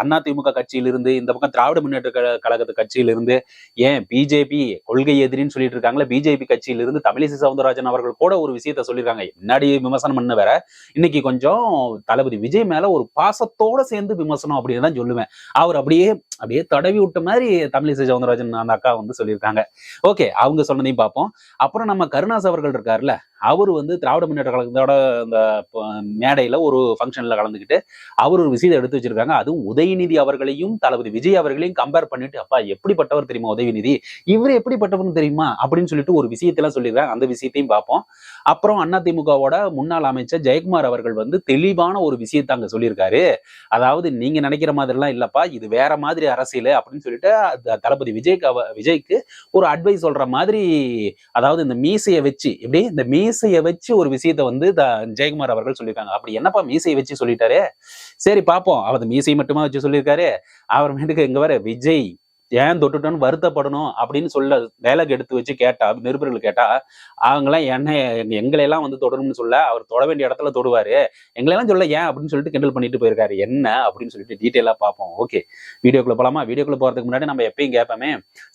அதிமுக கட்சியிலிருந்து, இந்த பக்கம் திராவிட முன்னேற்ற கழகத்து கட்சியிலிருந்து, ஏன் பிஜேபி கொள்கை எதிரின்னு சொல்லிட்டு இருக்காங்களே, பிஜேபி கட்சியிலிருந்து தமிழிசை சவுந்தரராஜன் அவர்கள் கூட ஒரு விஷயத்த சொல்லியிருக்காங்க. முன்னாடி விமர்சனம் பண்ண வேற, இன்னைக்கு கொஞ்சம் தளபதி விஜய் மேல ஒரு பாசத்தோட சேர்ந்து விமர்சனம் அப்படின்னு தான் சொல்லுவேன். அவர் அப்படியே அப்படியே தடவி விட்ட மாதிரி தமிழிசை சவுந்தரராஜன் அந்த அக்கா வந்து சொல்லியிருக்காங்க. ஓகே, அவங்க சொன்னதையும் பார்ப்போம். அப்புறம் நம்ம கருணாஸ் அவர்கள் இருக்காருல்ல, அவரு வந்து திராவிட முன்னேற்ற கழகத்தோட இந்த மேடையில ஒரு ஃபங்க்ஷன்ல கலந்துக்கிட்டு அவர் ஒரு விஷயத்தை எடுத்து வச்சிருக்காங்க. அதுவும் உதயநிதி அவர்களையும் தளபதி விஜய் அவர்களையும் கம்பேர் பண்ணிட்டு, அப்பா எப்படிப்பட்டவர் தெரியுமா உதயநிதி, இவரு எப்படிப்பட்டவர்னு தெரியுமா அப்படின்னு சொல்லிட்டு ஒரு விஷயத்தெல்லாம் சொல்லியிருக்காங்க. அந்த விஷயத்தையும் பார்ப்போம். அப்புறம் அதிமுகவோட முன்னாள் அமைச்சர் ஜெயக்குமார் அவர்கள் வந்து தெளிவான ஒரு விஷயத்தை அங்க சொல்லியிருக்காரு. அதாவது நீங்க நினைக்கிற மாதிரி எல்லாம் இல்லப்பா, இது வேற மாதிரி அரசியல் அப்படின்னு சொல்லிட்டு தளபதி விஜய்க்கு ஒரு அட்வைஸ் சொல்ற மாதிரி, அதாவது இந்த மீசையை வச்சு இப்படி இந்த மீசையை வச்சு ஒரு விஷயத்த வந்து ஜெயக்குமார் அவர்கள் சொல்லியிருக்காங்க. அப்படி என்னப்பா மீசையை வச்சு சொல்லிட்டாரு, சரி பாப்போம். அவர் மீசையை மட்டுமா வச்சு சொல்லியிருக்காரு. அப்புறமேட்டுக்கு இங்க வர விஜய் ஏன் தொட்டுட்டோன்னு வருத்தப்படணும் அப்படின்னு சொல்ல டைலாக் எடுத்து வச்சு கேட்டா, நிருபர்கள் கேட்டா, அவங்களாம் என்ன எங்களை எல்லாம் வந்து தொடரும்னு சொல்ல, அவர் தொட வேண்டிய இடத்துல தொடுவாரு, எங்களெல்லாம் சொல்ல ஏன் அப்படின்னு சொல்லிட்டு கிண்டல் பண்ணிட்டு போயிருக்காரு. என்ன அப்படின்னு சொல்லிட்டு டீட்டெயிலா பார்ப்போம். ஓகே, வீடியோக்குள்ள போலாமா? வீடியோக்குள்ள போறதுக்கு முன்னாடி நம்ம எப்பயும் கேட்போமே,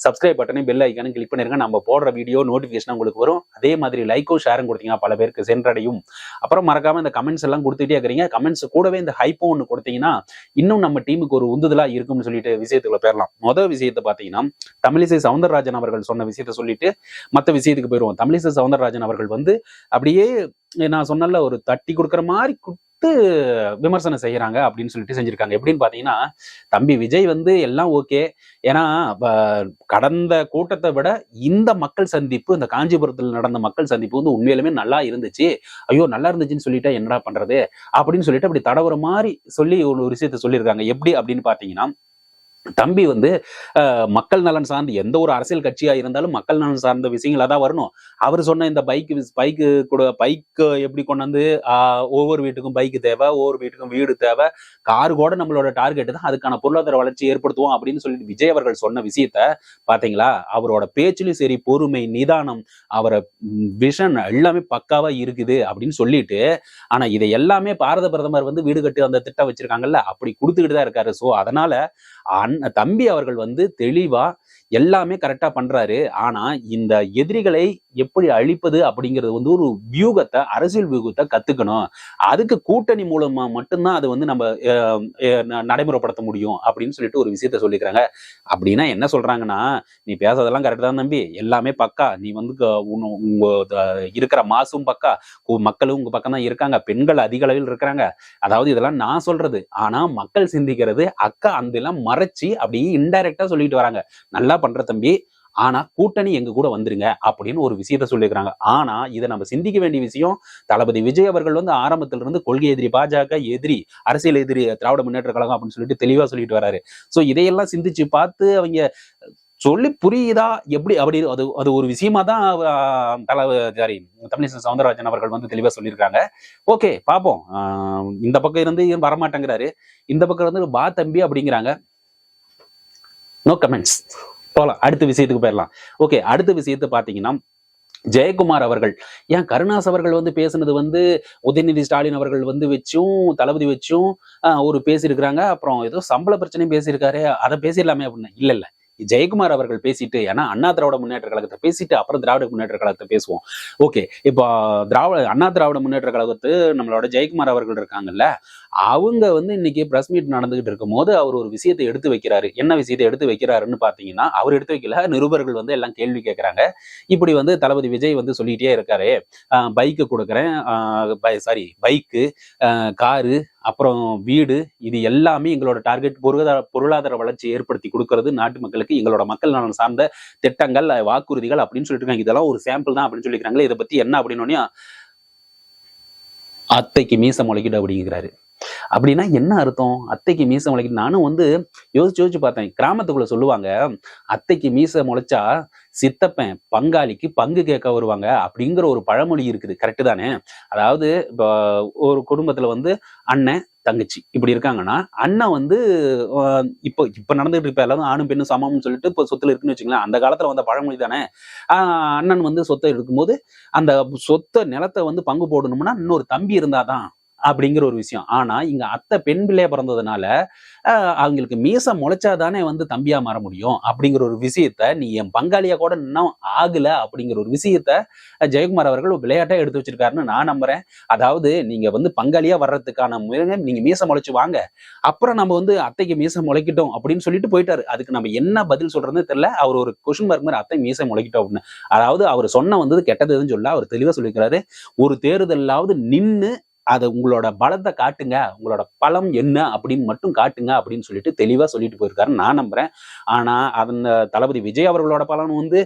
சப்ஸ்கிரைப் பட்டனையும் பெல் ஐக்கானும் கிளிக் பண்ணிருங்க. நம்ம போடுற வீடியோ நோட்டிபிகேஷன் உங்களுக்கு வரும். அதே மாதிரி லைக்கும் ஷேரும் கொடுத்தீங்கன்னா பல பேருக்கு சென்றடையும். அப்புறம் மறக்காம இந்த கமெண்ட்ஸ் எல்லாம் கொடுத்துட்டே இருக்கிறீங்க. கமெண்ட்ஸ் கூடவே இந்த ஹைப்போ ஒன்று கொடுத்தீங்கன்னா இன்னும் நம்ம டீமுக்கு ஒரு உந்துதலா இருக்கும்னு சொல்லிட்டு விஷயத்துக்குள்ள போயிடலாம். முதல் விஷயத்தை பார்த்தீங்கன்னா, தமிழிசை சவுந்தரராஜன் அவர்கள் சொன்ன விஷயத்த சொல்லிட்டு மற்ற விஷயத்துக்கு போயிடுவோம். தமிழிசை சவுந்தரராஜன் அவர்கள் வந்து அப்படியே நான் சொன்னல ஒரு தட்டி கொடுக்குற மாதிரி விமர்சனம் செய்யறாங்க அப்படின்னு சொல்லிட்டு செஞ்சிருக்காங்க. எப்படின்னு பாத்தீங்கன்னா, தம்பி விஜய் வந்து எல்லாம் ஓகே, ஏன்னா கடந்த கூட்டத்தை விட இந்த மக்கள் சந்திப்பு, இந்த காஞ்சிபுரத்தில் நடந்த மக்கள் சந்திப்பு வந்து உண்மையிலுமே நல்லா இருந்துச்சு. ஐயோ நல்லா இருந்துச்சுன்னு சொல்லிட்டா என்னடா பண்றது அப்படின்னு சொல்லிட்டு அப்படி தடவுற மாதிரி சொல்லி ஒரு விஷயத்த சொல்லியிருக்காங்க. எப்படி அப்படின்னு பாத்தீங்கன்னா, தம்பி வந்து மக்கள் நலன் சார்ந்து எந்த ஒரு அரசியல் கட்சியா இருந்தாலும் மக்கள் நலன் சார்ந்த விஷயங்களா தான் வரணும். அவர் சொன்ன இந்த பைக்கு கூட எப்படி கொண்டு வந்து ஒவ்வொரு வீட்டுக்கும் பைக்கு தேவை, ஒவ்வொரு வீட்டுக்கும் வீடு தேவை, காரு கூட நம்மளோட டார்கெட் தான், அதுக்கான பொருளாதார வளர்ச்சி ஏற்படுத்துவோம் அப்படின்னு சொல்லிட்டு விஜய் அவர்கள் சொன்ன விஷயத்த பாத்தீங்களா? அவரோட பேச்சிலும் சரி, பொறுமை, நிதானம், அவரை விஷன் எல்லாமே பக்காவா இருக்குது அப்படின்னு சொல்லிட்டு, ஆனா இதை எல்லாமே பாரத பிரதமர் வந்து வீடு கட்டி அந்த திட்டம் வச்சிருக்காங்கல்ல, அப்படி கொடுத்துக்கிட்டு தான் இருக்காரு. சோ அதனால தம்பி அவர்கள் வந்து தெளிவா எல்லாமே கரெக்டா பண்றாரு. ஆனா இந்த எதிரிகளை எப்படி அழிப்பது அப்படிங்கிறது வந்து ஒரு வியூகத்தை, அரசியல் வியூகத்தை கத்துக்கணும். அதுக்கு கூட்டணி மூலமா மட்டும்தான் அது வந்து நம்ம நடைமுறைப்படுத்த முடியும் அப்படின்னு சொல்லிட்டு ஒரு விஷயத்த சொல்லிக்கிறாங்க. அப்படின்னா என்ன சொல்றாங்கன்னா, நீ பேசுறதெல்லாம் கரெக்ட் தான் தம்பி, எல்லாமே பக்கா, நீ வந்து உங்க இருக்கிற மாசும் பக்கா, மக்களும் உங்க பக்கம் தான் இருக்காங்க, பெண்கள் அதிக அளவில் இருக்கிறாங்க, அதாவது இதெல்லாம் நான் சொல்றது. ஆனா மக்கள் சிந்திக்கிறது அக்கா அந்த எல்லாம் மறைச்சு அப்படியே இன்டைரக்டா சொல்லிட்டு வராங்க. நல்லா பண்ற தம்பி, ஆனா கூட்டணி எங்க கூட வந்துருங்க அப்படின்னு ஒரு விஷயத்த சொல்லியிருக்காங்க. ஆனா இதை நம்ம சிந்திக்க வேண்டிய விஷயம், தளபதி விஜய் அவர்கள் வந்து ஆரம்பத்துல இருந்து கொள்கை எதிரி, பாஜக எதிரி, அரசியல் எதிரி திராவிட முன்னேற்ற கழகம் அப்படின்னு சொல்லிட்டு தெளிவா சொல்லிட்டு வராரு. சோ இதையெல்லாம் சிந்திச்சு பார்த்து அவங்க சொல்லி புரியுதா எப்படி அப்படி அது ஒரு விஷயமா தான் தமிழிசை சவுந்தரராஜன் அவர்கள் வந்து தெளிவா சொல்லியிருக்காங்க. ஓகே பாப்போம். இந்த பக்கம் இருந்து வரமாட்டேங்கிறாரு, இந்த பக்கம் இருந்து பா தம்பி அப்படிங்கிறாங்க. No comments. போகலாம், அடுத்த விஷயத்துக்கு போயிடலாம். ஓகே, அடுத்த விஷயத்தை பாத்தீங்கன்னா, ஜெயக்குமார் அவர்கள், ஏன் கருணாஸ் அவர்கள் வந்து பேசுனது வந்து உதயநிதி ஸ்டாலின் அவர்கள் வந்து வச்சும் தளபதி வச்சும் ஒரு பேசியிருக்கிறாங்க. அப்புறம் ஏதோ சம்பள பிரச்சனையும் பேசியிருக்காரு, அதை பேசிடலாமே அப்படின்னு. இல்ல ஜெயக்குமார் அவர்கள் பேசிட்டு, ஏன்னா அண்ணா திராவிட முன்னேற்ற கழகத்தை பேசிட்டு அப்புறம் திராவிட முன்னேற்ற கழகத்தை பேசுவோம். ஓகே, இப்போ அண்ணா திராவிட முன்னேற்ற கழகத்து நம்மளோட ஜெயக்குமார் அவர்கள் இருக்காங்கல்ல, அவங்க வந்து இன்னைக்கு பிரஸ் மீட் நடந்துகிட்டு இருக்கும் போது அவர் ஒரு விஷயத்தை எடுத்து வைக்கிறாரு. என்ன விஷயத்தை எடுத்து வைக்கிறாருன்னு பாத்தீங்கன்னா, அவர் எடுத்து வைக்கல, நிருபர்கள் வந்து எல்லாம் கேள்வி கேட்கிறாங்க. இப்படி வந்து தளபதி விஜய் வந்து சொல்லிட்டே இருக்காரு, பைக்கு கொடுக்குறேன், பைக்கு, காரு, அப்புறம் வீடு, இது எல்லாமே எங்களோட டார்கெட், பொருளாதார வளர்ச்சி ஏற்படுத்தி கொடுக்கறது நாட்டு மக்களுக்கு, எங்களோட மக்கள் நலன் சார்ந்த திட்டங்கள், வாக்குறுதிகள் அப்படின்னு சொல்லிட்டு இருக்காங்க. இதெல்லாம் ஒரு சாம்பிள் தான் அப்படின்னு சொல்லிக்கிறாங்களே, இதை பத்தி என்ன அப்படின்னு அத்தைக்கு மீச முளைக்கிட்டு அப்படிங்கிறாரு. அப்படின்னா என்ன அர்த்தம்? அத்தைக்கு மீச முளைக்கிட்டு. நானும் வந்து யோசிச்சு பார்த்தேன். கிராமத்துக்குள்ள சொல்லுவாங்க, அத்தைக்கு மீச முளைச்சா சித்தப்பன் பங்காளிக்கு பங்கு கேட்க வருவாங்க அப்படிங்கிற ஒரு பழமொழி இருக்குது. கரெக்டு தானே? அதாவது இப்போ ஒரு குடும்பத்துல வந்து அண்ணன் தங்கச்சி இப்படி இருக்காங்கன்னா, அண்ணன் வந்து இப்ப நடந்துட்டு இருப்ப எல்லாரும் ஆணும் பெண்ணும் சமம்னு சொல்லிட்டு இப்போ சொத்துல இருக்குன்னு வச்சுங்களேன். அந்த காலத்துல வந்த பழமொழி தானே. அண்ணன் வந்து சொத்தை இருக்கும்போது அந்த சொத்தை நிலத்தை வந்து பங்கு போடணும்னா இன்னொரு தம்பி இருந்தாதான் அப்படிங்கிற ஒரு விஷயம். ஆனா இங்க அத்தை பெண் பிள்ளையா பிறந்ததுனால அவங்களுக்கு மீசை முளைச்சாதானே வந்து தம்பியா மாற முடியும் அப்படிங்கிற ஒரு விஷயத்த நீ என் பங்காளியா கூட இன்னும் ஆகல அப்படிங்கிற ஒரு விஷயத்த ஜெயக்குமார் அவர்கள் விளையாட்டா எடுத்து வச்சிருக்காருன்னு நான் நம்புறேன். அதாவது நீங்க வந்து பங்காளியா வர்றதுக்கான முயற்சி, நீங்க மீசை முளைச்சு வாங்க, அப்புறம் நம்ம வந்து அத்தைக்கு மீசை முளைக்கட்டும் அப்படின்னு சொல்லிட்டு போயிட்டாரு. அதுக்கு நம்ம என்ன பதில் சொல்றதுன்னு தெரியல. அவர் ஒரு கொஸ்டின் மார்க் மாதிரி அத்தை மீசை முளைக்கட்டும் அப்படின்னு. அதாவது அவர் சொன்ன வந்தது கெட்டதுன்னு சொல்ல அவர் தெளிவா சொல்லியிருக்கிறாரு. ஒரு தேர்தலாவது நின்னு அதை உங்களோட பலத்தை காட்டுங்க, உங்களோட பலம் என்ன அப்படின்னு மட்டும் காட்டுங்க அப்படின்னு சொல்லிட்டு தெளிவா சொல்லிட்டு போயிருக்காருன்னு நான் நம்புறேன். ஆனா அந்த தளபதி விஜய் அவர்களோட பலன் வந்து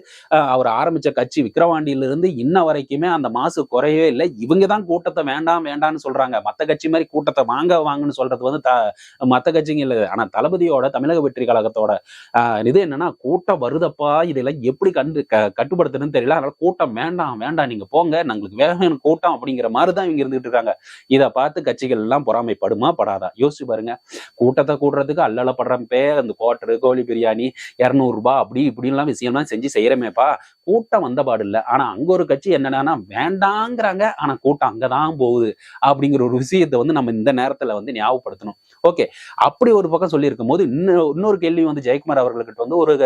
அவர் ஆரம்பிச்ச கட்சி விக்கிரவாண்டியிலிருந்து இன்ன வரைக்குமே அந்த மாசு குறையவே இல்லை. இவங்க தான் கூட்டத்தை வேண்டாம் வேண்டாம்னு சொல்றாங்க. மத்த கட்சி மாதிரி கூட்டத்தை வாங்கன்னு சொல்றது வந்து மத்த கட்சிங்க இல்லை. ஆனா தளபதியோட தமிழக வெற்றி கழகத்தோட இது என்னன்னா, கூட்டம் வருதப்பா, இதெல்லாம் எப்படி கட்டுப்படுத்துன்னு தெரியல, அதனால கூட்டம் வேண்டாம் வேண்டாம் நீங்க போங்க, எங்களுக்கு வேணும் கூட்டம் அப்படிங்கிற மாதிரிதான் இவங்க இருந்துட்டு இருக்காங்க. இதை பார்த்து கட்சிகள் எல்லாம் பொறாமைப்படுமா படாதா யோசிச்சு பாருங்க. கூட்டத்தை கூடுறதுக்கு அல்லலப்படுறப்பே அந்த குவார்டரு, கோழி பிரியாணி, 200 ரூபாய் அப்படி இப்படின்லாம் விஷயம்லாம் செஞ்சு செய்யறமேப்பா, கூட்டம் வந்த பாடு இல்லை. ஆனா அங்க ஒரு கட்சி என்னன்னா வேண்டாங்கிறாங்க, ஆனா கூட்டம் அங்கதான் போகுது அப்படிங்கிற ஒரு விஷயத்தை வந்து நம்ம இந்த நேரத்துல வந்து ஞாபகப்படுத்தணும். ஓகே, அப்படி ஒரு பக்கம் சொல்லி இருக்கும் போது இன்னொரு கேள்வி வந்து ஜெயக்குமார் அவர்களுக்கு வந்து ஒரு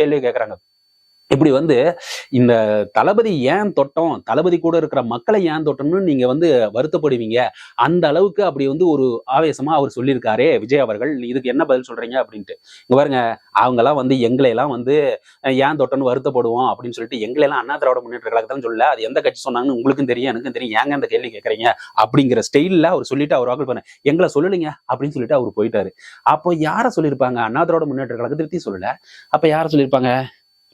கேள்வி கேட்கறாங்க. இப்படி வந்து இந்த தளபதி ஏன் தொட்டோம், தளபதி கூட இருக்கிற மக்களை ஏன் தொட்டோம்னு நீங்க வந்து வருத்தப்படுவீங்க. அந்த அளவுக்கு அப்படி வந்து ஒரு ஆவேசமா அவர் சொல்லியிருக்காரே விஜய் அவர்கள், இதுக்கு என்ன பதில் சொல்றீங்க அப்படின்ட்டு. இங்க பாருங்க, அவங்க எல்லாம் வந்து எங்களை எல்லாம் வந்து ஏன் தொட்டோன்னு வருத்தப்படுவோம் அப்படின்னு சொல்லிட்டு எங்களை எல்லாம் அண்ணா திராவிட முன்னேற்ற கழகத்தான் சொல்ல, அது எந்த கட்சி சொன்னாங்கன்னு உங்களுக்கும் தெரியும் எனக்கும் தெரியும், ஏங்க அந்த கேள்வி கேட்கறீங்க அப்படிங்கிற ஸ்டைல்ல அவர் சொல்லிட்டு அவர் வாக்கு பண்ண எங்களை சொல்லலைங்க அப்படின்னு சொல்லிட்டு அவர் போயிட்டாரு. அப்போ யார சொல்லியிருப்பாங்க? அண்ணா திராவிட முன்னேற்ற கழகத்தை சொல்லல, அப்ப யார சொல்லியிருப்பாங்க?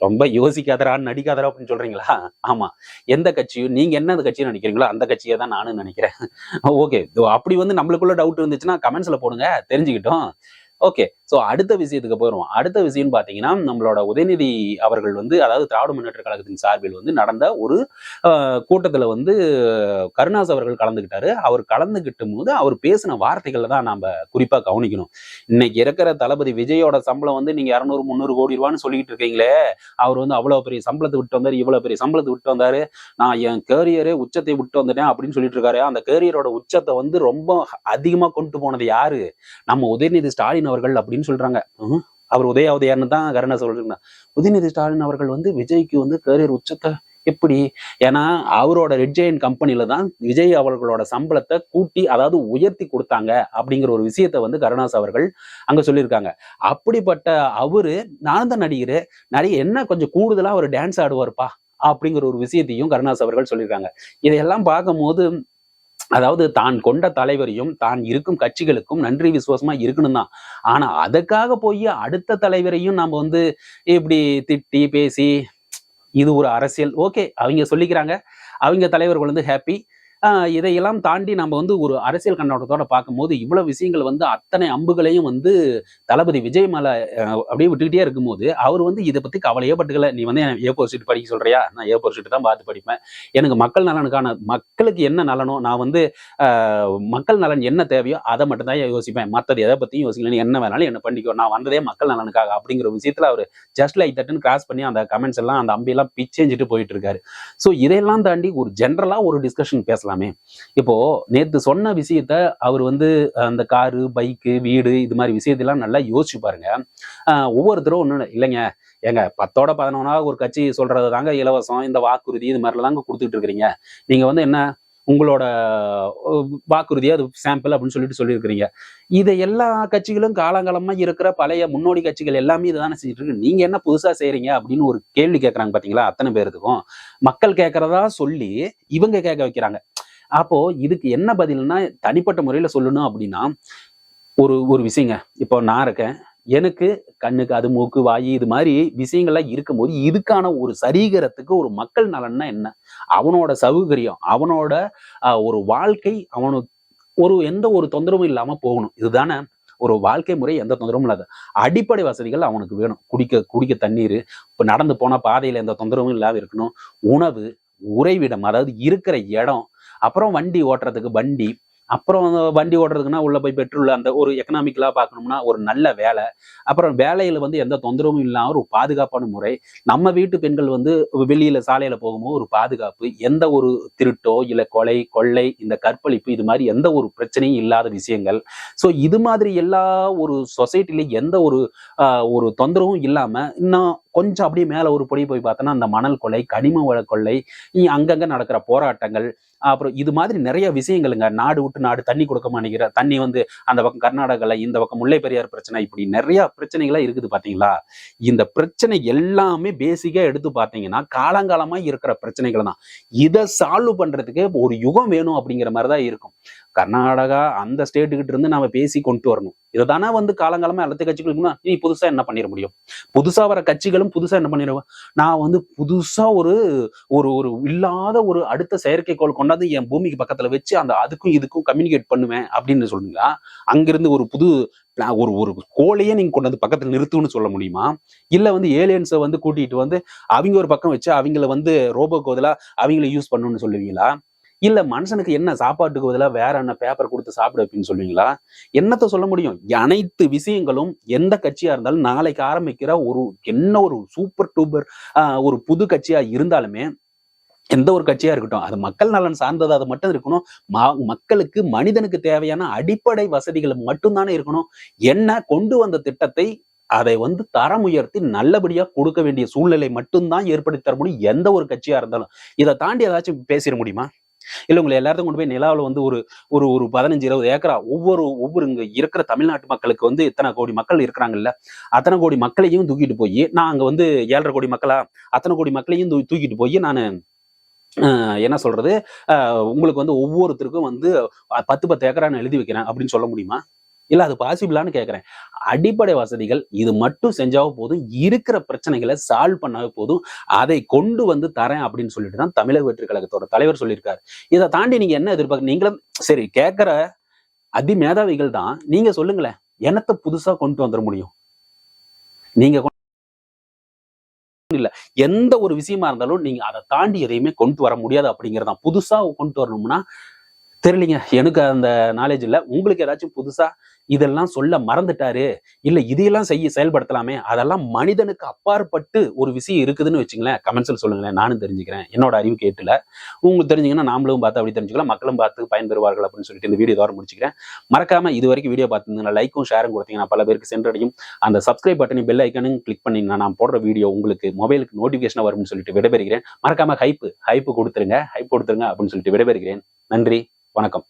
ரொம்ப யோசிக்காதரா நடிக்காதரா அப்படின்னு சொல்றீங்களா? ஆமா, எந்த கட்சியும் நீங்க என்ன கட்சியும் நினைக்கிறீங்களோ அந்த கட்சியை தான் நானும் நினைக்கிறேன். ஓகே, அப்படி வந்து நம்மளுக்குள்ள டவுட் இருந்துச்சுன்னா கமெண்ட்ஸ்ல போடுங்க, தெரிஞ்சுக்கிட்டோம். ஓகே, சோ அடுத்த விஷயத்துக்கு போயிருவோம். அடுத்த விஷயம் பாத்தீங்கன்னா, நம்மளோட உதயநிதி அவர்கள் வந்து, அதாவது திராவிட முன்னேற்ற கழகத்தின் சார்பில் வந்து நடந்த ஒரு கூட்டத்துல வந்து கருணாஸ் அவர்கள் கலந்துகிட்டாரு. அவர் கலந்துகிட்டும் போது அவர் பேசின வார்த்தைகள்ல தான் நாம குறிப்பா கவனிக்கணும். இன்னைக்கு இருக்கிற தளபதி விஜயோட சம்பளம் வந்து நீங்க 200 300 கோடி ரூபான்னு சொல்லிட்டு இருக்கீங்களே, அவர் வந்து அவ்வளவு பெரிய சம்பளத்தை விட்டு வந்தாரு, இவ்வளவு பெரிய சம்பளத்தை விட்டு வந்தாரு, நான் என் கேரியரே உச்சத்தை விட்டு வந்துட்டேன் அப்படின்னு சொல்லிட்டு இருக்காரு. அந்த கேரியரோட உச்சத்தை வந்து ரொம்ப அதிகமா கொண்டு போனது யாரு? நம்ம உதயநிதி ஸ்டாலின் அவர்கள் அப்படின்னு சொல்றாங்க. அவர் உதயாவதையான்னு தான் கருணாஸ் சொல்றாங்க. உதயநிதி ஸ்டாலின் அவர்கள் வந்து விஜய்க்கு வந்து கேரியர் உச்சத்தை எப்படி? ஏன்னா அவரோட ரெட் ஜெயண்ட் கம்பெனில தான் விஜய் அவர்களோட சம்பளத்தை கூட்டி, அதாவது உயர்த்தி கொடுத்தாங்க அப்படிங்கிற ஒரு விஷயத்த வந்து கருணாஸ் அவர்கள் அங்க சொல்லியிருக்காங்க. அப்படிப்பட்ட அவரு, நான் தான் நடிகர், நிறைய என்ன கொஞ்சம் கூடுதலா அவர் டான்ஸ் ஆடுவார்ப்பா அப்படிங்கிற ஒரு விஷயத்தையும் கருணாஸ் அவர்கள் சொல்லியிருக்காங்க. இதையெல்லாம் பார்க்கும்போது, அதாவது தான் கொண்ட தலைவரையும் தான் இருக்கும் கட்சிகளுக்கும் நன்றி விசுவாசமா இருக்கணும் தான். ஆனா அதுக்காக போய் அடுத்த தலைவரையும் நாம வந்து இப்படி திட்டி பேசி, இது ஒரு அரசியல். ஓகே, அவங்க சொல்லிக்கிறாங்க, அவங்க தலைவர்கள் வந்து ஹாப்பி. இதையெல்லாம் தாண்டி நம்ம வந்து ஒரு அரசியல் கண்ணோட்டத்தோட பார்க்கும்போது, இவ்வளவு விஷயங்கள் வந்து அத்தனை அம்புகளையும் வந்து தளபதி விஜய் மேல அப்படியே விட்டுக்கிட்டே இருக்கும்போது, அவர் வந்து இதை பத்தி கவலையே பட்டுக்கல. நீ வந்து A4 ஷீட் படிக்க சொல்றியா? நான் A4 ஷீட் தான் பார்த்து படிப்பேன். எனக்கு மக்கள் நலனுக்கான, மக்களுக்கு என்ன நலனோ, நான் வந்து மக்கள் நலன் என்ன தேவையோ அதை மட்டும் தான் யோசிப்பேன். மற்றது எதை பத்தியும் யோசிக்கல. நீ என்ன வேணாலும் என்ன பண்ணிக்கோ, நான் வந்ததே மக்கள் நலனுக்காக அப்படிங்கிற விஷயத்துல அவர் ஜஸ்ட் லைக் தட்னு கிராஸ் பண்ணி அந்த கமெண்ட்ஸ் எல்லாம், அந்த அம்பியெல்லாம் பிச்சேஞ்சிட்டு போயிட்டு இருக்காரு. ஸோ இதையெல்லாம் தாண்டி ஒரு ஜென்ரலா ஒரு டிஸ்கஷன் பேசலாமே. இப்போ நேத்து சொன்ன விஷயத்த அவர் வந்து அந்த காரு, பைக்கு, வீடு, இது மாதிரி விஷயத்தெல்லாம் நல்லா யோசிச்சு பாருங்க. ஒவ்வொருத்தரும் ஒண்ணு இல்லைங்க, ஏங்க 10ஓட 11 ஒரு கட்சி சொல்றது தாங்க இலவசம், இந்த வாக்குறுதி இது மாதிரிலாம் தாங்க கொடுத்துட்டு இருக்கிறீங்க. நீங்க வந்து என்ன உங்களோட வாக்குறுதியா அது சாம்பிள் அப்படின்னு சொல்லியிருக்கிறீங்க. இதை எல்லா கட்சிகளும் காலங்காலமா இருக்கிற பழைய முன்னோடி கட்சிகள் எல்லாமே இதுதானே செஞ்சுட்டு இருக்கு. நீங்க என்ன புதுசா செய்றீங்க அப்படின்னு ஒரு கேள்வி கேட்கறாங்க பாத்தீங்களா? அத்தனை பேருக்கும் மக்கள் கேட்கறதா சொல்லி இவங்க கேட்க வைக்கிறாங்க. அப்போ இதுக்கு என்ன பதில்னா, தனிப்பட்ட முறையில சொல்லணும் அப்படின்னா, ஒரு விஷயங்க. இப்போ நான் இருக்கேன், எனக்கு கண்ணுக்கு அது மூக்கு வாயு இது மாதிரி விஷயங்கள்லாம் இருக்கும்போது, இதுக்கான ஒரு சரிகரத்துக்கு ஒரு மக்கள் நலன்னா என்ன? அவனோட சௌகரியம், அவனோட ஒரு வாழ்க்கை, அவனுக்கு எந்த ஒரு தொந்தரவும் இல்லாம போகணும். இதுதானே ஒரு வாழ்க்கை முறை. எந்த தொந்தரவும் இல்லாத அடிப்படை வசதிகள் அவனுக்கு வேணும். குடிக்க தண்ணீர், இப்ப நடந்து போனா பாதையில எந்த தொந்தரவும் இல்லாம இருக்கணும். உணவு, உறைவிடம், அதாவது இருக்கிற இடம், அப்புறம் வண்டி ஓட்டுறதுக்கு வண்டி, அப்புறம் வண்டி ஓட்டுறதுக்குன்னா உள்ள போய் பெட்ரோல் அந்த ஒரு எக்கனாமிக்கலா பார்க்கணும்னா ஒரு நல்ல வேலை, அப்புறம் வேலையில வந்து எந்த தொந்தரவும் இல்லாம ஒரு பாதுகாப்பான முறை, நம்ம வீட்டு பெண்கள் வந்து வெளியில சாலையில போகும்போது ஒரு பாதுகாப்பு, எந்த ஒரு திருட்டோ இல்ல கொலை கொள்ளை இந்த கற்பழிப்பு இது மாதிரி எந்த ஒரு பிரச்சனையும் இல்லாத விஷயங்கள். ஸோ இது மாதிரி எல்லா ஒரு சொசைட்டில எந்த ஒரு ஒரு தொந்தரவும் இல்லாம இன்னும் கொஞ்சம் அப்படியே மேல ஒரு படி போய் பார்த்தோன்னா அந்த மணல் கொள்ளை, கனிம வள கொள்ளை, அங்கங்க நடக்கிற போராட்டங்கள், அப்புறம் இது மாதிரி நிறைய விஷயங்களுங்க. நாடு விட்டு நாடு தண்ணி கொடுக்க மாட்டேங்கிற தண்ணி வந்து அந்த பக்கம் கர்நாடகால, இந்த பக்கம் முல்லை பெரியார் பிரச்சனை, இப்படி நிறைய பிரச்சனைகளா இருக்குது பாத்தீங்களா. இந்த பிரச்சனை எல்லாமே பேசிக்கா எடுத்து பாத்தீங்கன்னா காலங்காலமா இருக்கிற பிரச்சனைகள் தான். இதை சால்வ் பண்றதுக்கு ஒரு யுகம் வேணும் அப்படிங்கிற மாதிரிதான் இருக்கும். கர்நாடகா அந்த ஸ்டேட்டுக்கிட்ட இருந்து நாம பேசி கொண்டு வரணும். இதுதானே வந்து காலங்காலமா எல்லாத்து கட்சிகளுக்குன்னா நீ புதுசா என்ன பண்ணிட முடியும்? புதுசா வர கட்சிகளும் புதுசா என்ன பண்ணிடுவோம், நான் வந்து புதுசா ஒரு ஒரு ஒரு இல்லாத ஒரு அடுத்த செயற்கைக்கோள் கொண்டாந்து என் பூமிக்கு பக்கத்துல வச்சு அந்த அதுக்கும் இதுக்கும் கம்யூனிகேட் பண்ணுவேன் அப்படின்னு சொல்லுங்களா? அங்கிருந்து ஒரு புது ஒரு ஒரு கோளையே நீங்க கொண்டு வந்து பக்கத்துல நிறுத்துன்னு சொல்ல முடியுமா? இல்ல வந்து ஏலியன்ஸை வந்து கூட்டிட்டு வந்து அவங்க ஒரு பக்கம் வச்சு அவங்கள வந்து ரோபோக்கு பதிலா அவங்கள யூஸ் பண்ணணும்னு சொல்லுவீங்களா? இல்ல மனுஷனுக்கு என்ன சாப்பாட்டுக்கு பதிலா வேற என்ன பேப்பர் கொடுத்து சாப்பிடு அப்படின்னு சொல்லுவீங்களா? என்னத்த சொல்ல முடியும்? அனைத்து விஷயங்களும் எந்த கட்சியா இருந்தாலும் நாளைக்கு ஆரம்பிக்கிற ஒரு என்ன ஒரு சூப்பர் டூப்பர் ஒரு புது கட்சியா இருந்தாலுமே எந்த ஒரு கட்சியா இருக்கட்டும் அது மக்கள் நலன் சார்ந்தது அது மட்டும் இருக்கணும். மக்களுக்கு மனிதனுக்கு தேவையான அடிப்படை வசதிகள் மட்டும்தானே இருக்கணும். என்ன கொண்டு வந்த திட்டத்தை அதை வந்து தரம் உயர்த்தி நல்லபடியா கொடுக்க வேண்டிய சூழ்நிலை மட்டும்தான் ஏற்படுத்தி தர முடியும் எந்த ஒரு கட்சியா இருந்தாலும். இதை தாண்டி ஏதாச்சும் பேசிட முடியுமா? இல்ல உங்களை எல்லாத்தையும் கொண்டு போய் நிலாவில் வந்து ஒரு ஒரு ஒரு 15-20 ஏக்கரா ஒவ்வொரு இங்க இருக்கிற தமிழ்நாட்டு மக்களுக்கு வந்து இத்தனை கோடி மக்கள் இருக்கிறாங்கல்ல, அத்தனை கோடி மக்களையும் தூக்கிட்டு போய் நான் அங்க வந்து 7.5 கோடி மக்களா அத்தனை கோடி மக்களையும் தூக்கிட்டு போய் நான் என்ன சொல்றது, உங்களுக்கு வந்து ஒவ்வொருத்தருக்கும் வந்து 10 ஏக்கரா நான் எழுதி வைக்கிறேன் அப்படின்னு சொல்ல முடியுமா? இல்ல அது பாசிபிளான்னு கேட்கிறேன். அடிப்படை வசதிகள் இது மட்டும் செஞ்சாவே போதும், இருக்கிற பிரச்சனைகளை சால்வ் பண்ணாவே போதும், அதை கொண்டு வந்து தரேன் அப்படின்னு சொல்லிட்டு தான் தமிழக வெற்றி கழகத்தோட தலைவர் சொல்லியிருக்காரு. இதை தாண்டி நீங்க என்ன எதிர்பார்க்க? நீங்களும் சரி கேட்கிற அதிமேதாவிகள் தான், நீங்க சொல்லுங்களேன், என்னத்தை புதுசா கொண்டு வந்துட முடியும்? நீங்க இல்ல எந்த ஒரு விஷயமா இருந்தாலும் நீங்க அதை தாண்டி எதையுமே கொண்டு வர முடியாது அப்படிங்கறதான். புதுசா கொண்டு வரணும்னா தெரியலீங்க, எனக்கு அந்த நாலேஜ் இல்ல. உங்களுக்கு ஏதாச்சும் புதுசா இதெல்லாம் சொல்ல மறந்துட்டாரு, இல்ல இதையெல்லாம் செயல்படுத்தலாமே, அதெல்லாம் மனிதனுக்கு அப்பாற்பட்டு ஒரு விஷயம் இருக்குதுன்னு வச்சுங்களேன், கமெண்ட்ஸ்ல சொல்லுங்களேன், நானும் தெரிஞ்சுக்கிறேன். என்னோட அறிவு கேட்டுல உங்களுக்கு தெரிஞ்சுங்கன்னா நாமளும் பார்த்து அப்படி தெரிஞ்சுக்கலாம், மக்களும் பார்த்து பயன்பெறுவார்கள் அப்படின்னு சொல்லிட்டு இந்த வீடியோ இதோட முடிச்சுக்கிறேன். மறக்காம இது வரைக்கும் வீடியோ பார்த்துருந்தீங்கன்னா லைக்கும் ஷேரும் கொடுத்தீங்கன்னா பல பேருக்கு சென்றடையும். அந்த சப்ஸ்கிரைப் பட்டனையும் பெல் ஐக்கனும் கிளிக் பண்ணீங்கன்னா நான் போடுற வீடியோ உங்களுக்கு மொபைலுக்கு நோட்டிபிகேஷன் வரும்னு சொல்லிட்டு விடைபெறுகிறேன். மறக்காம ஹைப்பு கொடுத்துருங்க அப்படின்னு சொல்லிட்டு விடைபெறுகிறேன். நன்றி, வணக்கம்.